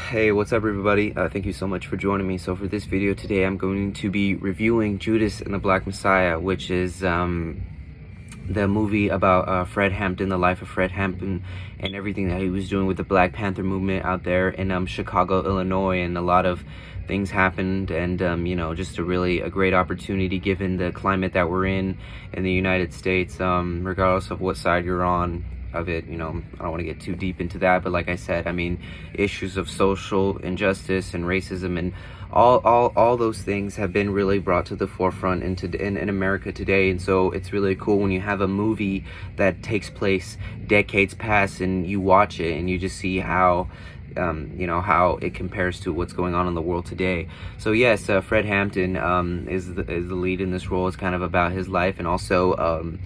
Hey, what's up everybody? Thank you so much for joining me. So for this video today, I'm going to be reviewing Judas and the Black Messiah, which is the movie about Fred Hampton, the life of Fred Hampton, and everything that he was doing with the Black Panther movement out there in Chicago, Illinois. And a lot of things happened, and just a great opportunity given the climate that we're in the United States, regardless of what side you're on of it. I don't want to get too deep into that, but like I said, I mean, issues of social injustice and racism and all those things have been really brought to the forefront in America today. And so it's really cool when you have a movie that takes place decades past and you watch it and you just see how how it compares to what's going on in the world today. So yes, Fred Hampton is the lead in this role. It's kind of about his life, and also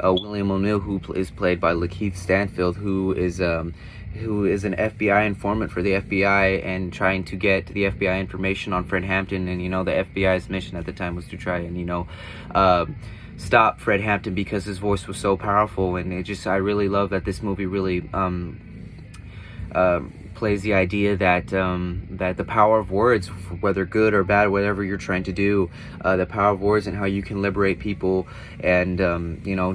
William O'Neill, who is played by Lakeith Stanfield, who is an FBI informant for the FBI and trying to get the FBI information on Fred Hampton. And the FBI's mission at the time was to try and stop Fred Hampton because his voice was so powerful. And I really love that this movie really plays the idea that that the power of words, whether good or bad, whatever you're trying to do, the power of words and how you can liberate people, and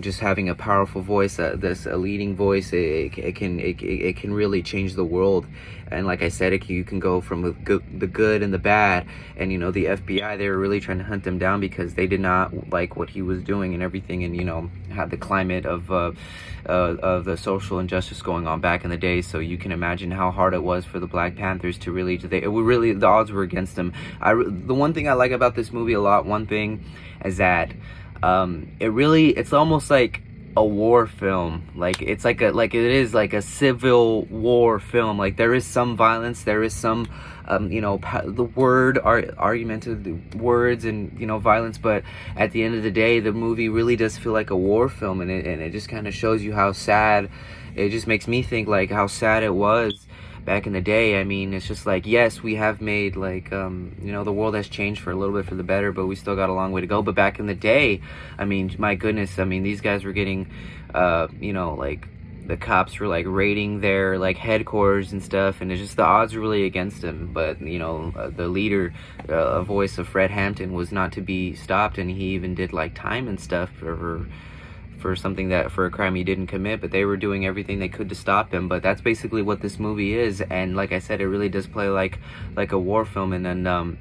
just having a powerful voice, a leading voice, it can really change the world. And like I said, you can go from the good and the bad. And the FBI, they were really trying to hunt him down because they did not like what he was doing and everything, and had the climate of the social injustice going on back in the day. So you can imagine how hard it was for the Black Panthers to really the odds were against them. The one thing I like about this movie a lot, one thing, is that it's almost like a war film. Like it is like a civil war film. Like there is some violence, there is some the word argumentative words and violence, but at the end of the day, the movie really does feel like a war film, and it just kind of shows you how sad. It just makes me think like how sad it was back in the day. I mean, it's just like, yes, we have made the world has changed for a little bit for the better, but we still got a long way to go. But back in the day, I mean, my goodness, I mean, these guys were getting the cops were like raiding their headquarters and stuff, and it's just the odds were really against him. But the leader, voice of Fred Hampton, was not to be stopped, and he even did time and stuff for something for a crime he didn't commit, but they were doing everything they could to stop him. But that's basically what this movie is. And like I said, it really does play like a war film. And then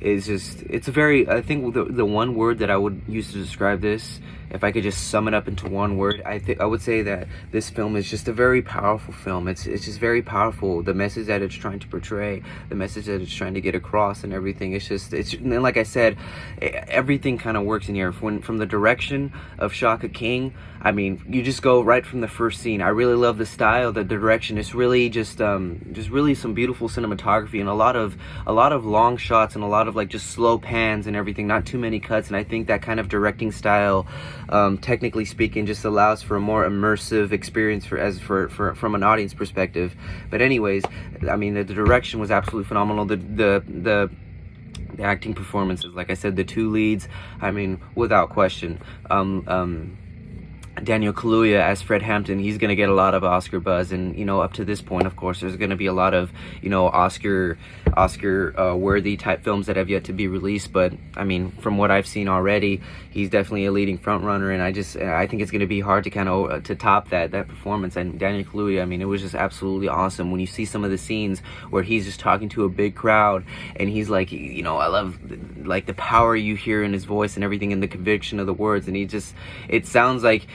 it's a very, I think the one word that I would use to describe this, if I could just sum it up into one word, I would say that this film is just a very powerful film. It's just very powerful. The message that it's trying to portray, the message that it's trying to get across, and everything. And like I said, everything kind of works in here. From the direction of Shaka King, I mean, you just go right from the first scene. I really love the style, the direction. It's really just really some beautiful cinematography, and a lot of long shots, and a lot of just slow pans and everything. Not too many cuts. And I think that kind of directing style, technically speaking, just allows for a more immersive experience from an audience perspective. But anyways, I mean, the direction was absolutely phenomenal. The acting performances, like I said, the two leads, I mean, without question. Daniel Kaluuya as Fred Hampton, he's going to get a lot of Oscar buzz, and up to this point, of course, there's going to be a lot of Oscar worthy type films that have yet to be released. But I mean, from what I've seen already, he's definitely a leading front runner, and I think it's going to be hard to kind of to top that performance. And Daniel Kaluuya, I mean, it was just absolutely awesome when you see some of the scenes where he's just talking to a big crowd, and he's like, I love the power you hear in his voice and everything, and the conviction of the words. And it sounds like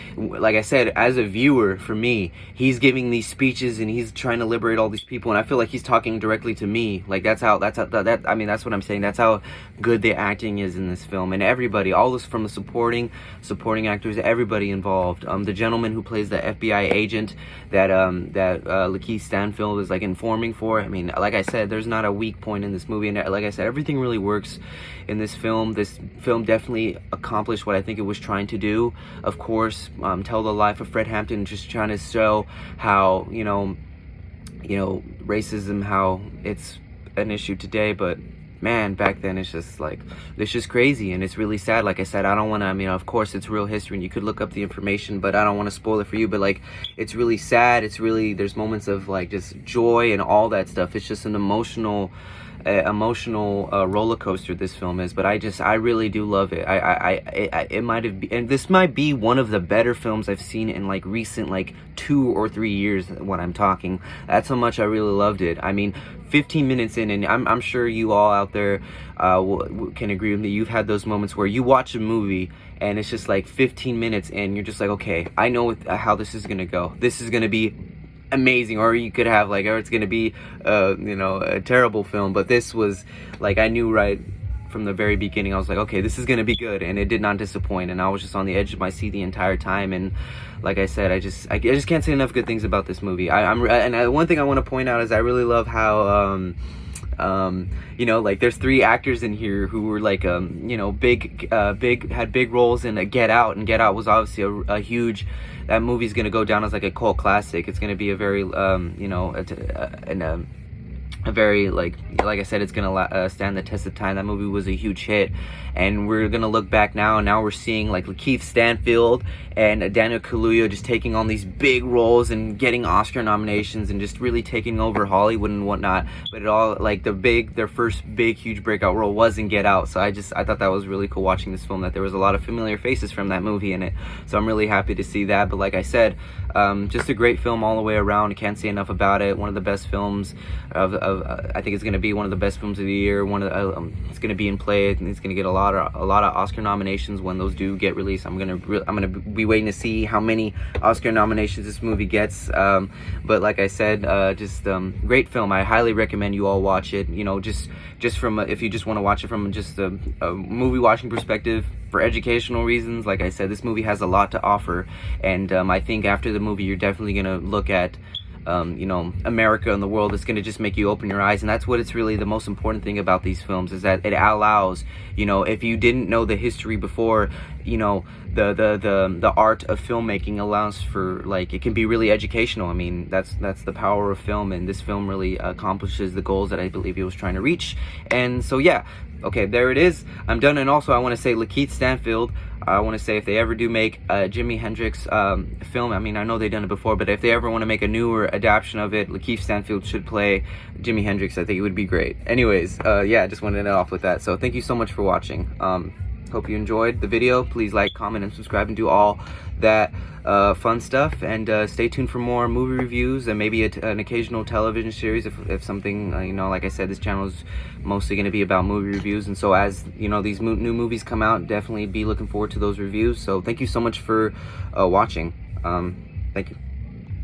I said, as a viewer, for me, he's giving these speeches and he's trying to liberate all these people, and I feel like he's talking directly to me. Like that's what I'm saying. That's how good the acting is in this film. And everybody, all this from the supporting actors, everybody involved. The gentleman who plays the FBI agent that Lakeith Stanfield is informing for. I mean, like I said, there's not a weak point in this movie, and like I said, everything really works in this film. This film definitely accomplished what I think it was trying to do. Of course, tell the life of Fred Hampton, just trying to show how racism, how it's an issue today, but man, back then it's just crazy, and it's really sad. Like I said, I don't want to, I mean, of course it's real history and you could look up the information, but I don't want to spoil it for you. But like, it's really sad. It's really, there's moments of like just joy and all that stuff. It's just an emotional roller coaster this film is. But I really do love it. It might have been, and this might be one of the better films I've seen in like recent like 2 or 3 years when I'm talking. That's how much I really loved it. I mean, 15 minutes in, and I'm sure you all out there can agree with me, you've had those moments where you watch a movie and it's just like 15 minutes and you're just like, okay, I know how this is gonna go. This is gonna be amazing. Or you could have like, or it's gonna be you know, a terrible film. But this was like, I knew right from the very beginning, I was like, okay, this is gonna be good, and it did not disappoint. And I was just on the edge of my seat the entire time. And like I said, I just can't say enough good things about this movie. One thing I want to point out is I really love how you know, like there's 3 actors in here who were like you know, had big roles in Get Out, and Get Out was obviously a huge, that movie's gonna go down as like a cult classic. It's gonna be a very you know, a very, like I said, it's gonna stand the test of time. That movie was a huge hit, and we're gonna look back now, and now we're seeing like Lakeith Stanfield and Daniel Kaluuya just taking on these big roles and getting Oscar nominations and just really taking over Hollywood and whatnot. But it all, like their first big huge breakout role was in Get Out. So I thought that was really cool watching this film, that there was a lot of familiar faces from that movie in it. So I'm really happy to see that. But like I said, just a great film all the way around. I can't say enough about it. One of the best films of I think it's going to be one of the best films of the year. It's going to be in play, and it's going to get a lot of Oscar nominations when those do get released. I'm gonna be waiting to see how many Oscar nominations this movie gets. But like I said, great film. I highly recommend you all watch it. You know, just from if you just want to watch it from just a movie watching perspective, for educational reasons. Like I said, this movie has a lot to offer, and I think after the movie, you're definitely gonna look at you know, America and the world. It's going to just make you open your eyes. And that's what it's really the most important thing about these films, is that it allows, you know, if you didn't know the history before, you know, the art of filmmaking allows for, like, it can be really educational. I mean, that's the power of film, and this film really accomplishes the goals that I believe it was trying to reach. And so yeah, okay, there it is. I'm done. And also I want to say Lakeith Stanfield, I want to say if they ever do make a Jimi Hendrix film, I mean, I know they've done it before, but if they ever want to make a newer adaptation of it, Lakeith Stanfield should play Jimi Hendrix. I think it would be great. Anyways, yeah, just wanted to end it off with that. So thank you so much for watching. Hope you enjoyed the video. Please like, comment, and subscribe, and do all that fun stuff. And stay tuned for more movie reviews and maybe an occasional television series if something, you know, like I said, this channel is mostly going to be about movie reviews. And so as, you know, these new movies come out, definitely be looking forward to those reviews. So thank you so much for watching. Thank you.